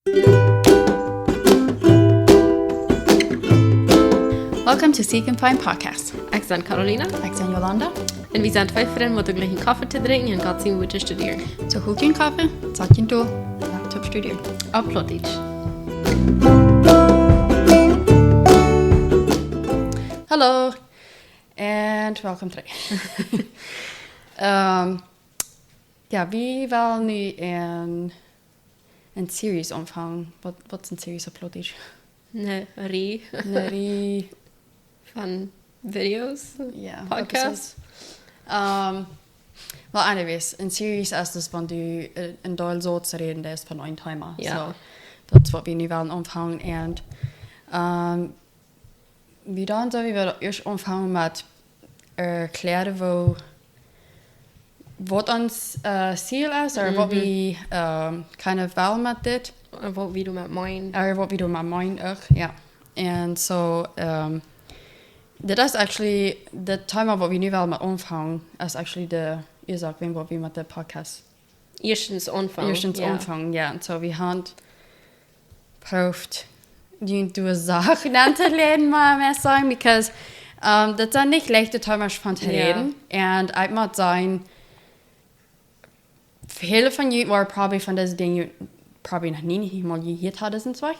Welcome to Seek and Find Podcast. Ik ben Carolina. Ik ben Jolanda. En we zijn twee vrienden met een koffie te drinken en gaan zien hoe te studeren. Zo goed je een koffie, zat je een doel, laptop studeren. Op plautdietsche. Hallo en welkom terug. Ja, wie wil nu een series omvangen? Wat is een series op plautdietsche? Een Een van video's, ja, podcasts. Well, anyways, een series is dus van du een deel zo te reden is van een thema. Ja. So, dat is wat we nu willen omvangen. En wie dan zou we eerst omvangen met erklären wat ons ziel is, of wat we kind of wel met dit. En wat we doen met mijn. Wat we doen met mijn ook, ja. En so, dit is actually, de thema wat we nu wel met omvangen, is actually de oorzaak wat we met de podcast Eerstens omvang. ja. So we hebben geproefd die door zaken aan te leren, maar zeggen, because dat zijn niet leichte thema's van te reden. En ik moet zeggen, veel van jullie waren probably van deze dingen nog niet helemaal gehoord hadden zijn zwak.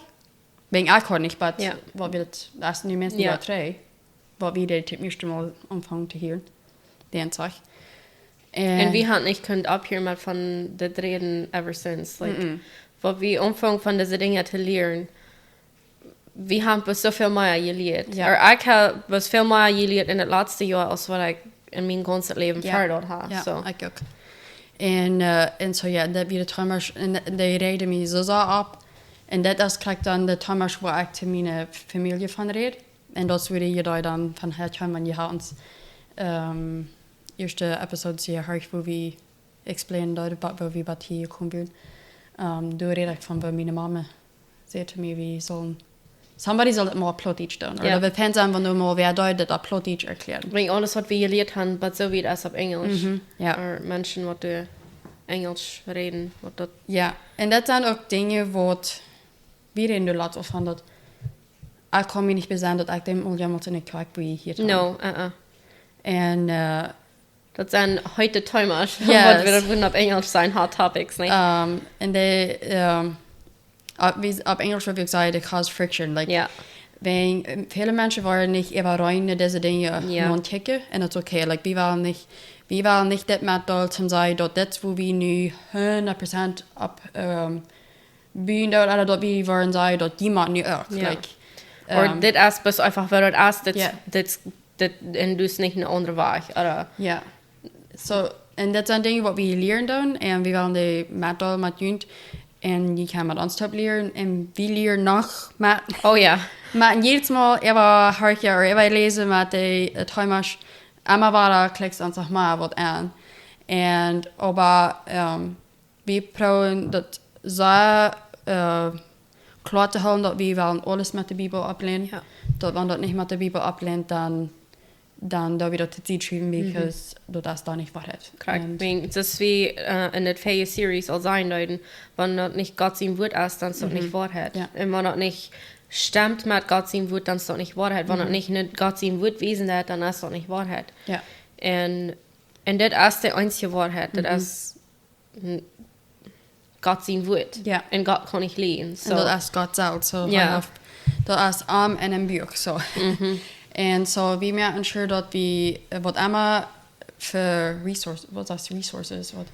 Ben ik ook niet, maar wat we het laatste nu mensen die twee, wat we dit het eerste Mal omvangen te horen, den Tag. En we hadden niet kunnen ophouden met van dit reden ever since. Like, wat we omvang van deze dingen te leren, we hebben zoveel meer geleerd. Ja. Ik heb veel meer geleerd in het laatste jaar als wat ik in mijn ganse leven verder heb. Ja, ik ook. En zo ja, dat we de thema's, en die reden me zo op. En dat is krijg dan de thema's waar ik te mijn familie van red. En dat wil je daar dan van het gaan, want je had ons eerste episode zeer hard waar we explainen dat waar we wat hier komen. Door red ik van bij mijn mama zei te me wie zullen somebody zal het maar plautdietsche doen. Or dat depends aan wanneer maar wer daar dat plautdietsche erklären. Bring alles wat we geleerd hebben, maar zo wie het op Engels. Ja. Mensen wat de Engels reden, wat dat. Ja, en dat zijn ook dingen wat we reden door laten van dat. Ik kan me niet bezien dat ik dem onjammer in een kwak bij hier. No, En dat zijn heute thema's. Wat we doen op Engels zijn hot topics, nee. En de op Engels wil ik zeggen, de cause friction. Like, viele mensen waren niet even rein in deze dingen ontdekken. En dat is oké. Like, we waren niet dit met dat te zeggen dat dit waar we nu 100% op buien dat we waren zeggen dat die maakt nu ook. Like, dit is best einfach wel het is dit en dus niet een andere weg. Ja. So, en dat zijn dingen wat we leren doen. En we willen die met junt. En je kan met ons top leren. En we leren nog met... Oh ja. Maar jedes Mal even hartje of even lezen met de thema's. Einmal war klickst ons zeg maar wat aan. En aber we proberen dat zo klar te houden dat we willen alles met de Bibel oplenen. Ja. Dat wanneer dat niet met de Bibel oplenen, dan dat we dat te zien schrijven, because dat is dan niet waarheid. Correct. Dus wie in het vijf series al zijn duiden, wanneer dat niet God zijn woord is, dan is dat niet waarheid. Ja. En wanneer dat niet stemt met God zijn woord, dan is dat niet waarheid. Wanneer dat niet God zijn woord wezen heeft, dan is dat niet waarheid. Ja. En dat is de einzige waarheid. Dat is God zijn woord. Ja. En God kan niet liegen. So. En dat is God zelf. So dat is arm en een buik. So. En so we maken sure dat we wat allemaal voor resources, wat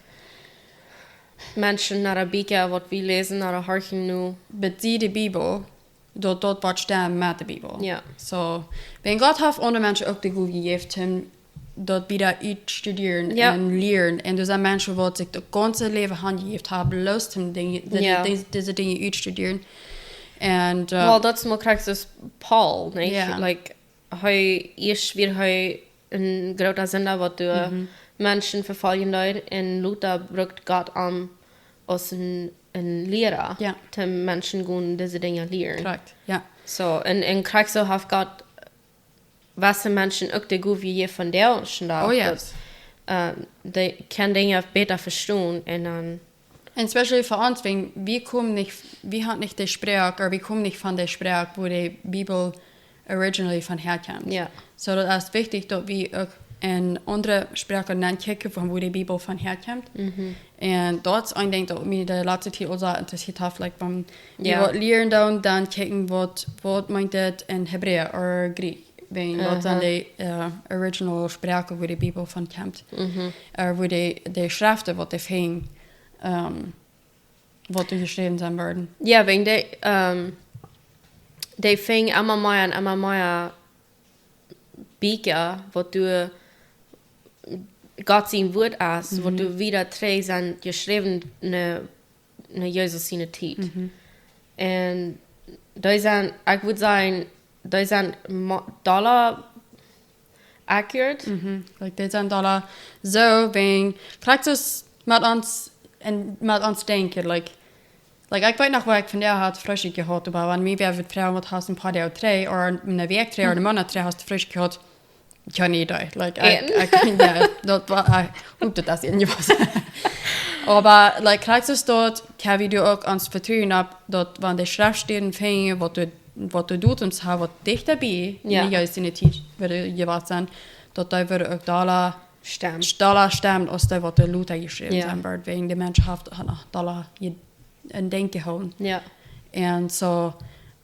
mensen naar een beetje wat we lezen, naar een hartje nu. Bezie de Bibel, dat wat staan met de Bibel. Ja. So, wenn God heeft andere mensen ook de goede gegeven, dat we dat uitstuderen en leren. En er zijn mensen wat zich de ganze leven handgegeven hebben, lust om deze dingen uitstuderen. En well, dat is maar krijgt dus Paul, nee? Yeah. Like, hij eerst weer hij een grote zender wat door mensen vervolgen doet en Luther brukt God aan als een leraar, te mensen gewoon deze dingen leren. Correct, ja. So, en krijgt zo heeft God wasse mensen ook de goede je van de oh yes. Die kan dingen beter verstaan en dan Especially für uns, wenn wir haben nicht die Sprache, oder wir kommen nicht von der Sprache, wo die Bibel originally von herkommt. Ja. So, das ist wichtig, dass wir auch in andere Sprachen nachgucken, von wo die Bibel von herkommt. Und dort ist ein Ding, dass mir der letzte Titel so interessiert hat, like, wenn wir lernen, dann gucken, was meint das in Hebräer oder Griechisch. Wenn das dann die original Sprache, wo die Bibel von kommt. Wo die Schriften, was die fing, was du geschrieben sein werden. Ja, wegen die fing immer mehr Bücher, wo du Gott sein Wort hast, wo du wieder trägst an geschrieben ne Jesus seine Zeit. Und da sind, ich würde sagen, da sind Dollar accurate. Like, die sind Dollar so, wenn kriegst du es mit uns denken, like, ich weiß noch, wo ich von der hat frisch gehört, aber wenn mir wer wird fragen, was hast du ein paar Jahre drei, oder eine Weg drei, oder eine Monat drei hast du frisch gehört, ich kann nicht da. Like, ich kann, ja, das war, das irgendwas. Aber, like, kriegst du es dort, kann wie du auch ans Vertrauen ab, dort, wenn die Schriftstellen fängen, was du tust und so, was dich dabei, nicht als in der Zeit, würde jeweils sein, dort da würde auch Dollar stammt, aus der, was der Luther geschrieben haben wird, wegen der Menschheit hat nach Dollar ein Denken gehauen. Ja. Und so,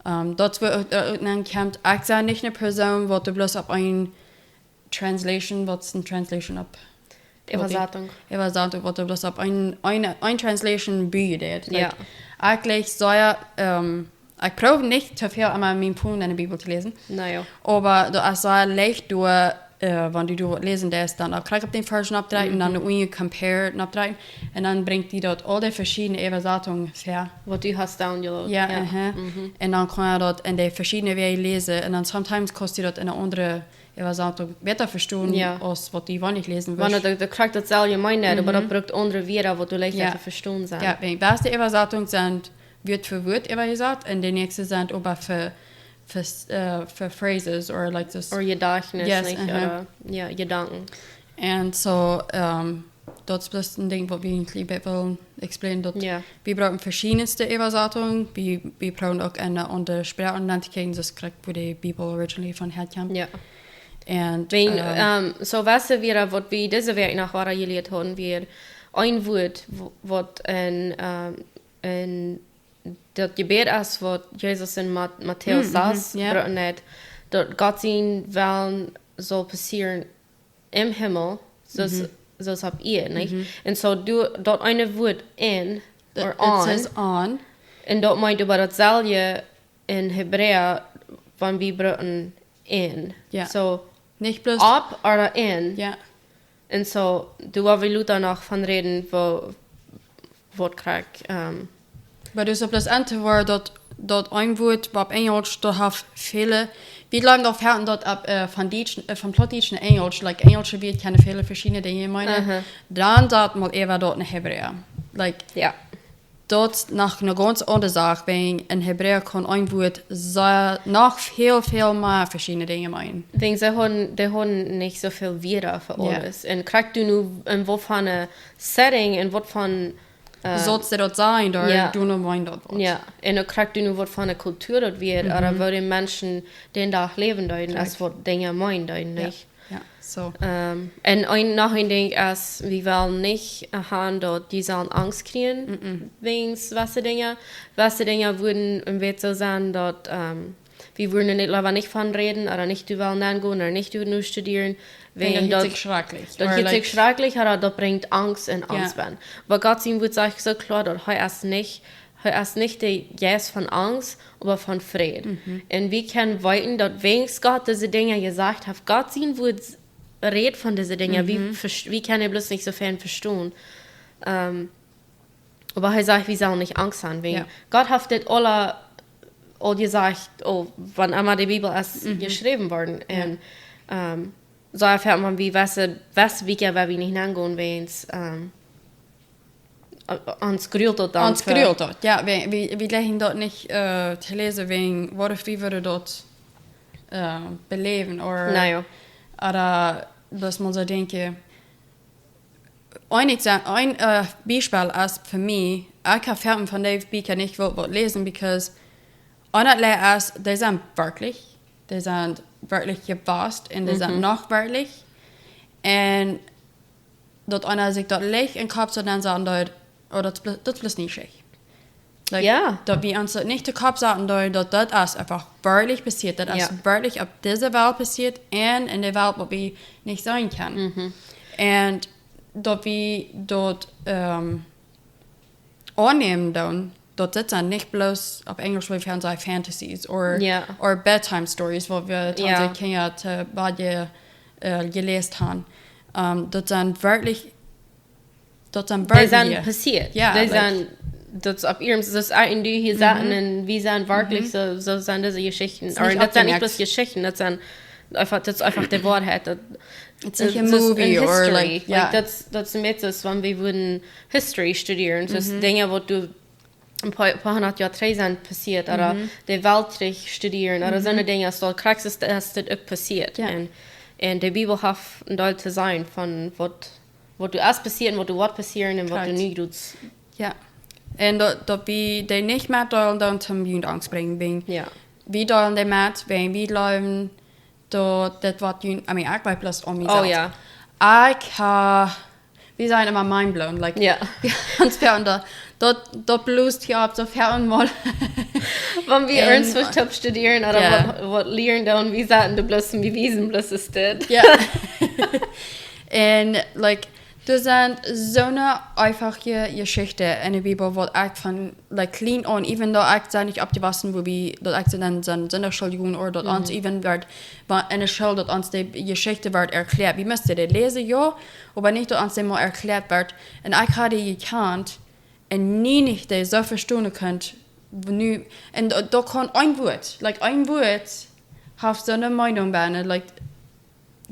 dort wird dann kommt, ich sage nicht eine Person, wo du bloß auf ein Translation, was ein Translation ab? Übersetzung, wo du bloß auf ein Translation bietet. Ja. Eigentlich soll ja, ich probiere nicht zu viel einmal meinen Punkt in der Bibel zu lesen. Naja. Aber es soll leicht durch, wenn du lesen lässt, dann auch gleich auf den Version abdrehen und dann irgendwie compare abdrehen und dann bringt die dort alle verschiedene Übersetzungen her. Was du hast downloadet. Ja, und dann kann er dort in die verschiedenen Wege lesen und dann sometimes kostet dort eine andere Übersetzung besser verstehen, als was du nicht lesen willst. Wenn du kriegst das selber meint, aber das braucht andere Wörter, wo du leichter zu verstehen sind. Ja, die beste Übersetzung sind Wort für Wort übersetzt und die nächste sind aber für phrases or like this. Oder Gedächtnis, nicht? Oder, ja, Gedanken. Und so, das ist bloß ein Ding, was wir eigentlich wollen explainen. Wir brauchen verschiedenste Übersetzungen. Wir brauchen auch eine andere Sprache und dann kriegen das kriegt, wo die Bibel originally von herkommt. Ja. Und, so weißt du, was wir diese Woche nach Wara gelehrt haben, wir ein Wort, was in das Gebet ist, was Jesus in Matthäus sagt, dass Gott sein Willen soll passieren im Himmel, so es auf ihr, nicht? Und so du dort eine Wort in oder on, und dort meint über das selbe in Hebräer, wenn wir brauchen in. So nicht bloß ab oder in. Ja. Und so du willst da noch von reden, wo krieg. Maar dus op das Antwoord dat een woord op Engels dat heeft viele. Wie lange dat helpen dat op van plautdietsche Engels, like Engelse wird keine viele verschiedene Dinge meinen. Dann dat mal eher dort in Hebräer. Like dort nach eine ganz andere Sache, wenn in Hebräer kann ein Wort noch viel mehr verschiedene Dinge meinen. Wegen sie haben nicht so viel Wörter für alles. Und kriegst du nur in was von einer Setting, in was von sollst du dort sein, oder du nur meinen dort was. Ja, und dann kriegst du nur was von einer Kultur dort wird, oder wo die Menschen den Tag leben dort, als was Dinge meinen dort nicht. Ja, so. Und noch ein Ding ist, wir wollen nicht haben dort, die sollen Angst kriegen, wegen was Dinge würden im Weg so sein, dort, wir würden nicht von reden, oder nicht über angehen, oder nicht nur studieren, wegen das ist schrecklich. Das ist schrecklich, aber das bringt Angst und Angst. Aber Gott ihm wird sagen, so klar, dass er ist nicht der Geist von Angst, aber von Frieden. Und wir können weiten, dass wenn Gott diese Dinge gesagt hat, Gott ihm wird reden von diesen Dingen, wir können bloß nicht so viel verstehen. Aber er sagt, wir sollen nicht Angst haben, wegen Gott hat das alle gesagt, wann einmal die Bibel ist geschrieben worden. Und so erfährt man, wie was wie wir nicht angehen, wenn es ans Grill dort dann. Ans Grill dort, ja. Wir legen dort nicht zu lesen, wegen, was wie wir dort beleben. Oder dass man so denke, ein Beispiel ist für mich, ich habe Ferien von den Büchern nicht lesen, because einer Lehrer ist, die sind wirklich gepasst und die sind noch wirklich. Und dort einer sich dort legt in den Kopf, so dann sagen dort, oh, das ist nicht schlecht. Like, ja. Dort wir uns nicht den Kopf sagen, dort das ist einfach wirklich passiert. Das ist wirklich auf dieser Welt passiert und in der Welt, wo wir nicht sein können. Und dort wir dort annehmen dann, dort sitzen nicht bloß auf Englisch, wo wir sagen Fantasies oder Bedtime Stories, wo wir unsere Kinder zu Bade gelesen haben. Dort sind wirklich die sind passiert. Ja, die sind das auf ihrem, das in die hier Sachen und wie sind wirklich so sind diese Geschichten. Oder das sind nicht bloß Geschichten, das ist einfach der Wahrheit. It's like a movie or like, das mit das, wenn wir würden History studieren, das Dinge, wo du ein paar hundert Jahre sind passiert, oder der Weltkrieg studieren, oder so eine Dinge, so kriegst du das auch passiert. Und die Bibel hat ein Teil zu sein von was du erst passieren, was du was passieren und was du nie tust. Ja. Und dat we die niet met dan zum Jugendangst bringen bin. Ja. Wie dan de met, wenn wir laufen, dat wat ik blijf plus om mezelf. Oh ja. Wir sind immer mindblown, like. Ja. Ganz fern dort blust hier ab so fern mal. Wenn wir ernsthaft Top studieren oder was lernen dann, wie sagen du bloß wie wiesen bloß ist das. Ja. Und like du sind so eine einfache Geschichte in der Bibel, wo ich von like clean on, even though ich nicht abgewaschen, wo wir dort ich dann Sonderschuldigung oder dort uns even wird in der Schule dort uns die Geschichte wird erklärt. Wie müsst ihr die lesen, ja, aber nicht dort uns immer erklärt wird. Und ich hatte gekannt und nie nicht die so verstehen könnt. Und da kann ein Wort hat so eine Meinung werden, like.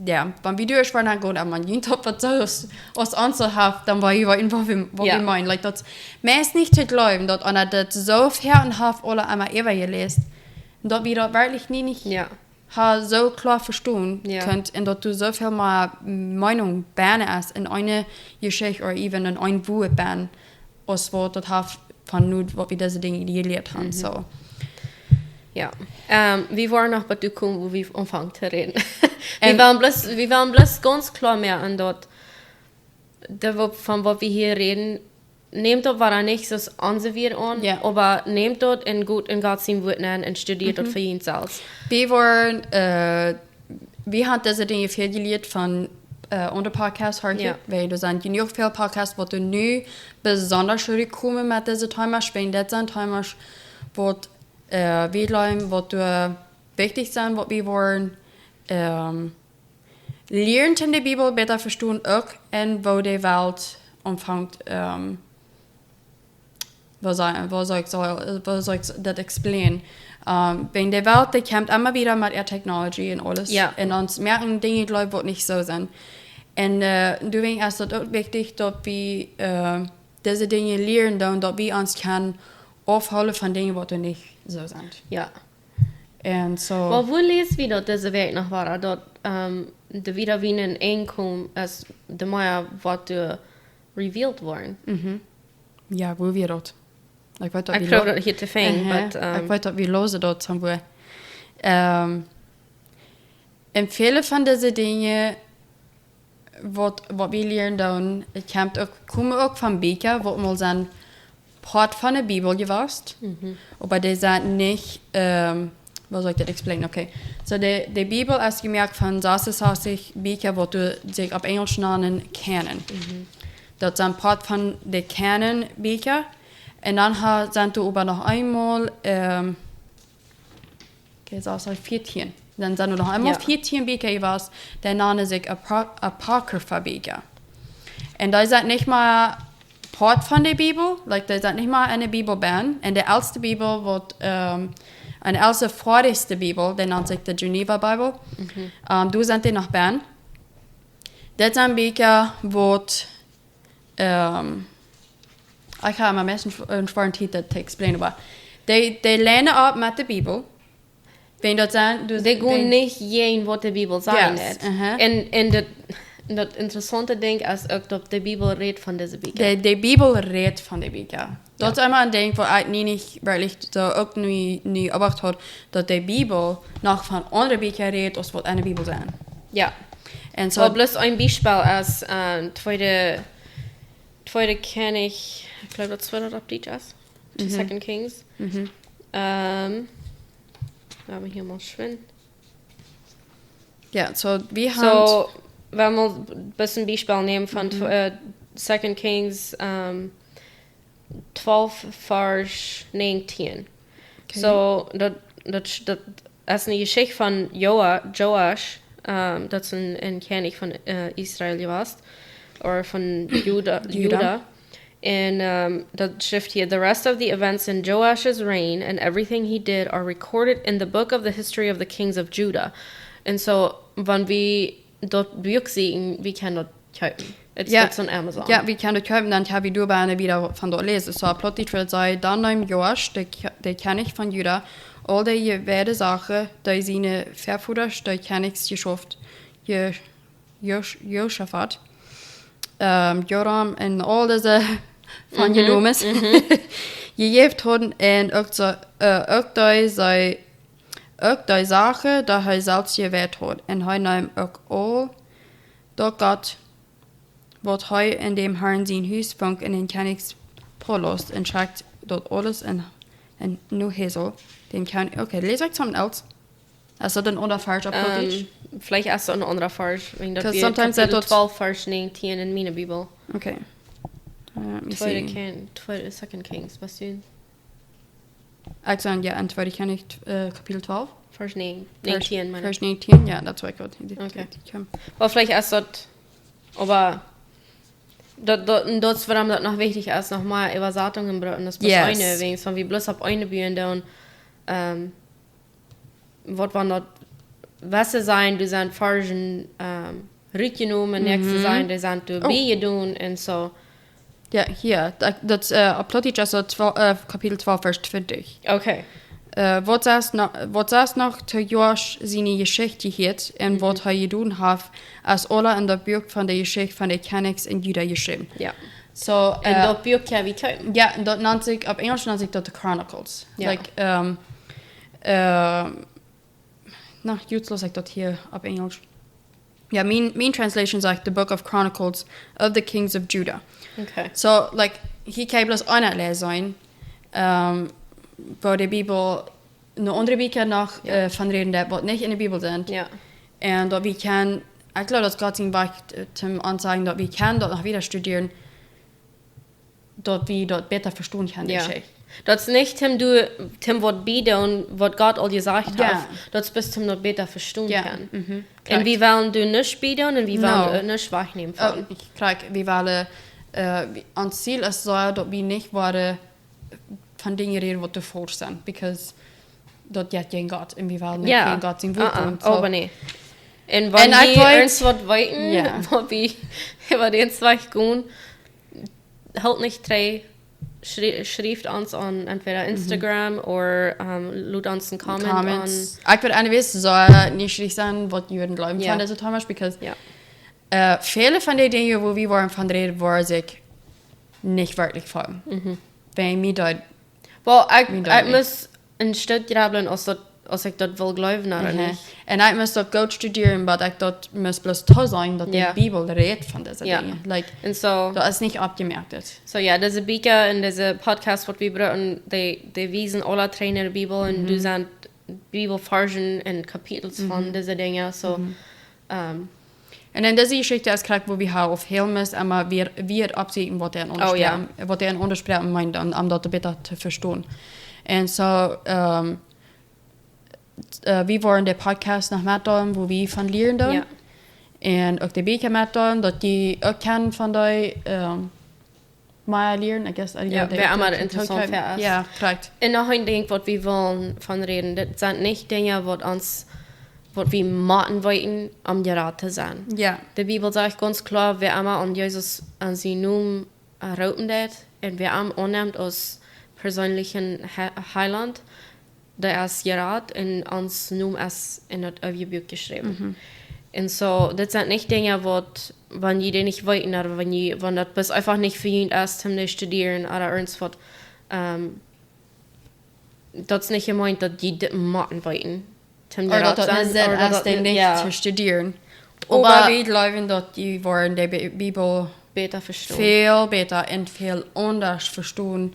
Ja, wenn wir durchfahren, dann geht man jeden Tag was aus Anzahl hat, dann war ich einfach, was ich meine. Like, das ist nicht zu glauben, dass einer das so fern hat oder einmal immer gelesen. Und dass wir das wirklich nicht so klar verstehen könnt und dass du so viel mal Meinung bern hast in eine Geschichte oder even in ein Buch bern, als was das hat von nur, was wir diese Dinge gelehrt haben. So. Ja, wir waren noch bei du kommen, wo wir anfangen zu reden. wir waren bloß ganz klar mehr an dort, von was wir hier reden. Nehmt dort war nicht so anseviert an, aber nehmt dort in Gottes Wort an und studiert dort für ihn selbst. Wir haben diese Dinge viel gelehrt von unter Podcast heute, weil du sind genug viele Podcasts, wo du nu besonders kommen mit diesen Themen, wenn das sind Themen, wo wir glauben, was wichtig sind, was wir wollen, lernen in der Bibel besser verstehen auch, und wo die Welt anfängt, was soll ich das explain? Wenn die Welt, die kämpft immer wieder mit der Technologie und alles, und uns merken Dinge, glaube ich, nicht so sind. Und deswegen ist es auch wichtig, dass wir diese Dinge lernen, dass wir uns aufholen von Dingen, die nicht so sind. Ja. Und so. Aber wo liest wieder diese Weg nach war, dort de wieder wie ein Einkommen, als de Meier wat revealed worden. Ja, wo wir dort. Ich probeer dat hier te vinden, ik weet dat we lozen dort zijn we. En vele van deze dingen wat we leren dan, komen ook van Bücher, wat mal zijn part van de Bibel geweest. Aber die zijn niet, was soll ich das explain? Okay. So die Bibel ist gemerkt von 66 Bücher, wo du sich auf Englisch nennen Canon. Das sind part von den Canon Bücher. Und dann sind du aber noch einmal, okay, so 14. Dann sind du noch einmal 14 Bücher gewesen, die nennen sich Apocrypha Bücher. Und die sind nicht mal part von der Bibel, like, die sind nicht mal eine Bibelband. Und die älteste Bibel wird, eine älteste vorderste Bibel, die nennt sich die Geneva Bible. Du sind die noch Band. Das sind Bücher, wo ich habe am meisten schweren Titel zu explain, aber die lernen ab mit der Bibel. Wenn dort sind, die gehen nicht jeden, was die Bibel sagen hat. Und das interessante Ding ist auch, dass die Bibel redet von dieser Bücher. Die Bibel redet von den Büchern. Das ist einmal ein Ding, wo ich nicht wirklich da auch nie erwartet habe, dass die Bibel noch von anderen Büchern redet, als was eine Bibel sein. Ja. Und so, So, bloß ein Beispiel als zweite kenne ich glaube, das zweite Plautdietsche ist. Second Kings. Wir haben hier mal schwimmen. ja, so wir haben... So, wenn wir ein bisschen Beispiel nehmen von Second Kings 12, Vers 19. Okay. So, das ist eine Geschichte von Joasch, das ist ein König von Israel warst, oder von Juda. And the shift here, the rest of the events in Joash's reign and everything he did are recorded in the book of the history of the kings of Judah. And so, wenn wir dort Buch sehen, wir können dort kaufen. It's on Amazon. Ja, wir können dort kaufen, dann habe ich darüber wieder von dort lesen. So, plötzlich wird sein, dann nahm Joasch, der König von Judah, all die gewährte Sachen, die seine Verführer, die Königsgeschaft, Josaphat, Joram und all diese von genomen gegeven hadden en ook die zaken dat hij zelfs gewerkt had. En hij nam ook al dat God wat hij in dem Herrn zijn huis vond in den Königspalast en schrijft dat alles en nu hezel den König. Okay, lees ik something else. Also dann oder falsch abgebildet? Vielleicht erst eine andere Vers. Because sometimes I thought 12 Vers 19 in meiner Bibel. Okay. Second Kings, was du? Ich sage, ja, in 2. König, Kapitel 12. Vers 19, meine. Vers 19, ja, das war ich gut. Okay. Aber vielleicht erst dort, aber dort warum das noch wichtig ist, nochmal Übersetzungen brauchen, das bloß eine, wegen von wie bloß auf eine Bühne dann, was war dort, was sein, du sind Fargen, rückgenommen, nächste sein, die sind du beidun und so. Ja, hier, das Plautdietsche ist Kapitel 12, Vers 20. Okay. Was sagst noch zu Joasch seine Geschichte hier und was er getan hat, als alle in der Buch von der Geschichte von den Königs in Juda geschrieben. Ja. So, und das Buch kann wie kaufen? Ja, und das nennt sich, auf Englisch nennt sich das The Chronicles. Ja. Like, useless like das hier auf Englisch. Ja, mein Translation sagt The Book of Chronicles of the Kings of Judah. Okay. So, like, hier kann bloß eine Leser sein, wo die Bibel eine andere Bücher noch von reden, die nicht in der Bibel sind. Ja. Und wir können, ich glaube, dass Gott ihn zum Anzeigen, dass wir können dort noch wieder studieren, dass wir dort besser verstehen können. Ja. Das ist nicht, Tim, was bieten, was Gott all gesagt hat. Das bist du noch besser verstehen kann. Und wir wollen du nicht bieten und wir wollen nicht wahrnehmen. Wir wollen, unser Ziel ist so, dass wir nicht wollen von Dingen reden, die falsch sind. Because das geht gegen Gott und wir wollen nicht gegen Gott sein Wort tun. Aber nee. Und wenn wir ernst was weiten, wo wir über den Zweig gehen, halt nicht drei Schrift uns an entweder Instagram oder lud uns einen Comment an. Ich würde eine wissen, so nicht sagen, was Juden glauben von dieser Thomas, because viele von den Dingen, wo wir waren von reden, waren sich nicht wirklich folgen. Wenn mir dort ich muss ein Stück graben, als ich dort will glauben oder nicht. Und ich muss dort gut studieren, aber ich dort muss bloß toll sein, dass die Bibel redet von diesen Dingen. Like, und so, das ist nicht abgemerkt. So ja, diese Bücher und diese Podcasts, was wir brauchen, die wiesen alle Trainer der Bibel und du sind Bibelversen und Kapitel von diesen Dingen. So, und in dieser Geschichte ist klar, wo wir aufhören müssen, aber wir absehen, was der untersprechen meint, um das besser zu verstehen. Und so, wir waren der Podcast nach Mattern, wo wir von lernen. Ja. Und auch die Bücher Mattern, dass die auch kennen von der Maya lernen. I guess, ja, wäre immer interessant für uns. Ja, korrekt. Und noch ein Ding, was wir wollen von reden, das sind nicht Dinge, was wir machen wollen, um gerecht zu sein. Ja. Die Bibel sagt ganz klar, wer immer an Jesus an sie nun rauten wird und wer annimmt als persönlichen Heiland, der ist gerecht und uns nun ist in das Buch geschrieben. Und so, das sind nicht Dinge, was wenn die den nicht wollten oder wenn das bis einfach nicht für ihn ist, zum nicht studieren oder irgendwas, das nicht gemeint, dass die das machen wollten. Oder das nicht erst nicht zu studieren. Aber wir glauben, dass die wollen die Bibel besser verstehen. Viel besser und viel anders verstehen.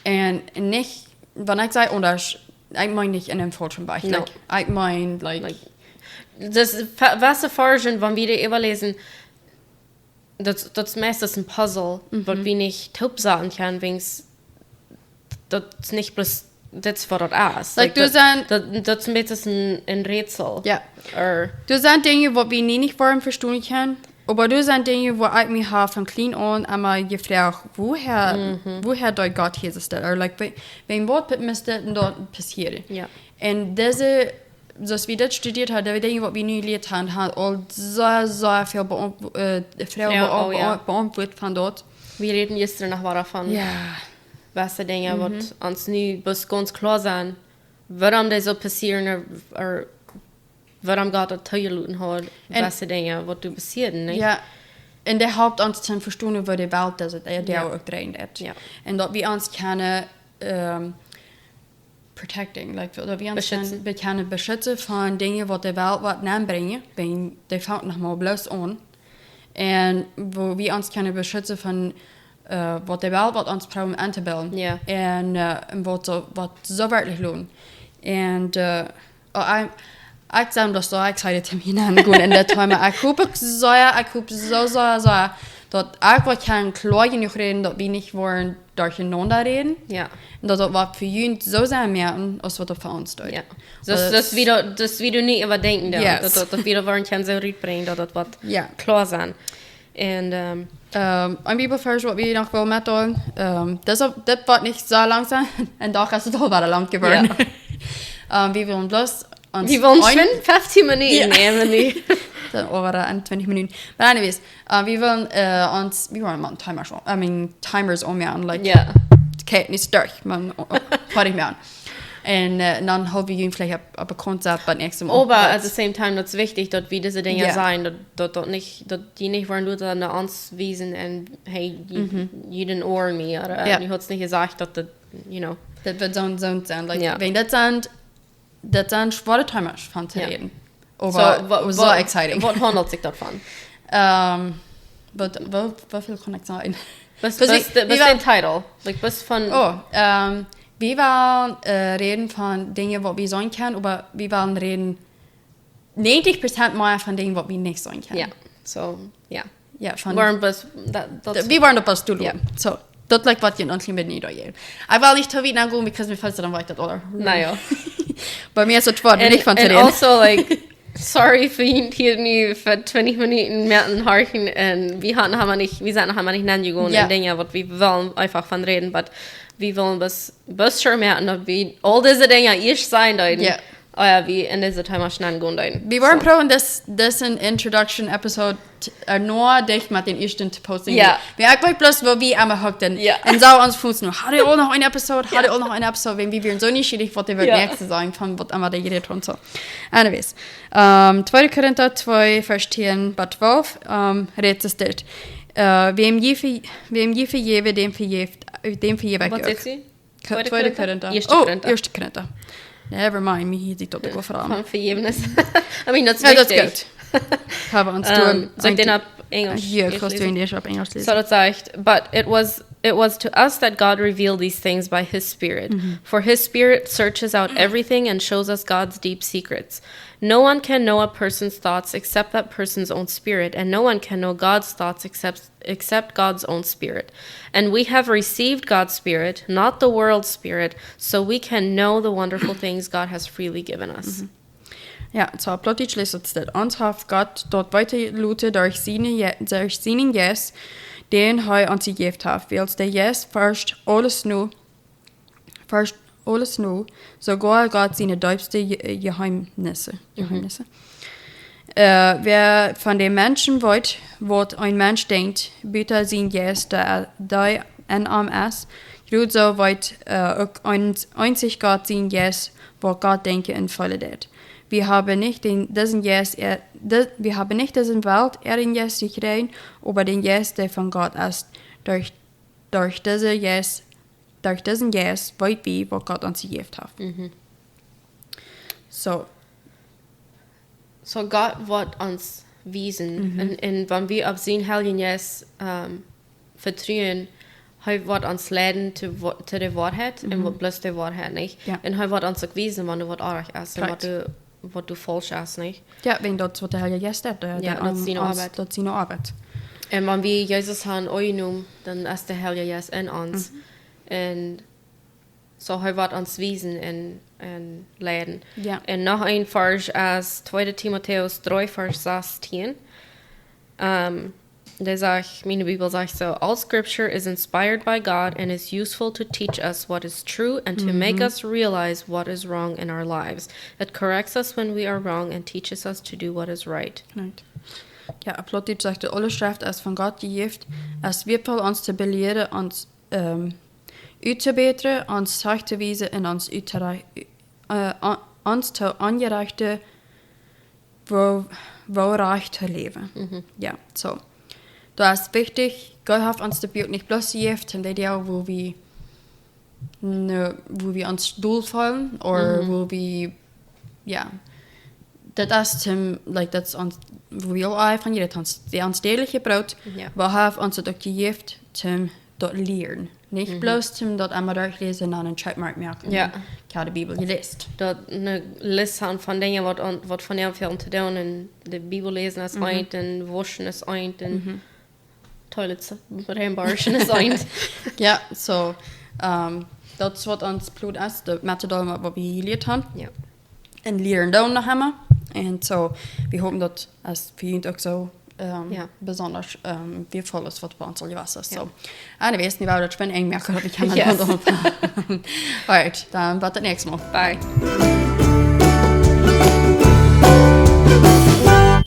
Und nicht, wenn ich sage anders, ich meine nicht in einem falschen Bereich. No. Ich meine, das, was erfahren, wenn wir die überlesen, das meistens ein Puzzle, was wir nicht taub sagen können, wenn's das nicht bloß das, was das ist. Das ist ein Rätsel. Ja. Du sagst Dinge, die wir nicht verstehen können, aber du sagst Dinge, wo ich mich von klein an einmal gefragt, woher dort Gott hier ist. Oder wenn was müsste dort passieren. Ja. Und diese, dass wir das studiert haben, die Dinge, die wir nie gelernt haben, hat all so viel beantwortet von dort. Wir reden gestern noch davon. Ja. Was die Dinge, was uns nie bis ganz klar sind, warum das so passieren, oder warum Gott das zugelassen hat, was die Dinge, was du passieren, nicht? Ja. Und der Haupt uns zu verstehen über die Welt, dass der auch drin ist. Ja. Und dass wir uns keine protecting, oder wir uns keine beschützen von Dingen, die die Welt was anbringen, wenn die fängt nochmal bloß an. Und wo wir uns keine beschützen von wat de wel wat ons probeert aan te bellen. Ja. En wat zo werkelijk doen. En ik zou dat zo excited te mij gaan in dat time. Ik hoop zo dat ik wat kan klaar genoeg reden dat we niet worden durcheinander reden. Ja. En dat wat voor jullie zo zijn merken als wat er voor ons doet. Ja. Das wie du nicht überdenken darfst. Yes. Das wieder wollen kann so rüberbringen, dass das was klar sein. Und ein Bibel first wat we nog wel met doen. Dit wordt niet zo lang zijn. En toch is het al wel lang geworden. Ja. We willen bloß uns... Wir wollen 15 Minuten nehmen. Dann over 20 Minuten. But anyways, we wollen mal Timer schon. Timers umjagen. Okay, nicht durch. Man fahre ich mir an. Und dann haben wir vielleicht ein Konzept beim nächsten Mal. Aber at the same time, das ist wichtig, dass wir diese Dinge sein, dass die nicht wollen, dass an uns wiesen und hey, you didn't owe me, oder du hast nicht gesagt, dass das, Das wird so sein. Wenn das sind schwere Timer von zu reden. Aber so exciting. Was handelt sich davon? Was viel kann ich sagen? Was ist der Titel? Was von... Wir wollen reden von Dingen, die wir sein können, aber wir wollen reden 90% mehr von Dingen, die wir nicht sein können. Ja, so, ja. Ja, wir wollen das tun. Ja. So, das ist was wir uns mit nicht gehen. Ich will nicht zu weit angehen, weil wir falls dann weiter, oder? Naja. Bei mir ist es schwer, nicht von zu reden. And also, sorry für ihn hier nie für 20 Minuten mehr an Harchen und wir haben nicht nennen gegangen Dinge, was wir wollen einfach von reden, aber wir wollen bis schon merken, dass wir all diese Dinge ich sein deuten. Ja. Ja, wie in dieser Time schnell gehen deuten. Wir wollen probieren, das ein Introduction Episode nur dich mit den ersten zu posten. Ja. Wir haben bloß, wo wir einmal hockten. Ja. Und so uns fußen noch, hat ihr auch noch eine Episode, wenn wir so nicht schwierig, was wir nächste sagen, von was einmal der jeder tun so. Anyways, 2. Korinther 2, Vers 10 bis 12, redet es dort. Wem je vergebe, dem vergebe ich. Was ist sie? 2. Korinther. 1. Korinther. Never mind, mir hier sieht das gut vor allem. Von Vergebnis. I mean, that's wichtig. Das ist gut. Haben uns tun. Sag den ab Englisch. Ja, kannst du in Englisch ab Englisch lesen. So das sagt, but it was to us that God revealed these things by His Spirit. For His Spirit searches out everything and shows us God's deep secrets. No one can know a person's thoughts except that person's own spirit, and no one can know God's thoughts except God's own spirit. And we have received God's Spirit, not the world's spirit, so we can know the wonderful things God has freely given us. Ja, so plautdietsche leest het dat. Ons heeft God dort weiter looten durch seinen Jes, den hij ons gegeven heeft. Wils der Jes first alles nu, sogar Gott seine diepste Geheimnisse. Wer von dem Menschen wollt, was ein Mensch denkt, bitte sein Jes, der ein Arm ist, gut so weit einzig Gott sein Jes, was Gott denke in volle det. wir haben nicht diesen Geist, wir haben nicht diesen Welt in Geist gekriegt, aber den Geist, der von Gott ist. Durch diesen Geist weiß wir, was Gott uns gegeben hat. So Gott wird uns wiesen. Und wenn wir auf sein Heiligen Geist vertrauen, er wird uns leiden zu der Wahrheit und bloß der Wahrheit nicht. Ja. Und er wird uns auch wiesen, wenn du was arg ist und was du falsch ist nicht. Ja, wenn das wird der Heilige Geist ist, das ist seine Arbeit. Und wenn wir Jesus haben angenommen, dann ist der Heilige Geist in uns. Und so er wird uns wiesen und leiden. Ja. Und noch ein Vers als 2. Timotheus 3, Vers 16. Der sagt, meine Bibel sagt so, all scripture is inspired by God and is useful to teach us what is true and to make us realize what is wrong in our lives. It corrects us when we are wrong and teaches us to do what is right. Right. Ja, plautdietsche sagte, alle Schrift ist von Gott gegeben, es wird für uns zu belehren, uns uitzubeteren, uns zurechtzuweisen und uns zu angereichten, wo recht zu leben. Ja, so. Das ist wichtig, Gott hat uns die Bibel nicht bloß gegeben, in der wo wir uns durchfallen, oder wo wir, ja, das ist uns, wo wir auch evangeliert haben, das tägliche Brot, wo hat uns das gegeben, zum dort lernen. Nicht bloß zum dort einmal durchlesen und einen Checkmark machen. Ja. Ich habe die Bibel gelesen. Dort eine Liste haben von Dingen, was von ihm viel zu tun, und die Bibel lesen ist ein, und waschen ist ein, und Toilets reinbarschen ist ein. Ja, so, das wird uns Blut ist, die Methode, was wir gelernt haben. Ja. Und lernen dann noch einmal. Und so, wir hoffen, dass es für uns auch so besonders wertvoll ist, was bei uns gewesen ist. So, anyways, ich werde das spannend merken, ob ich kann. Alright, dann bis das nächste Mal. Bye.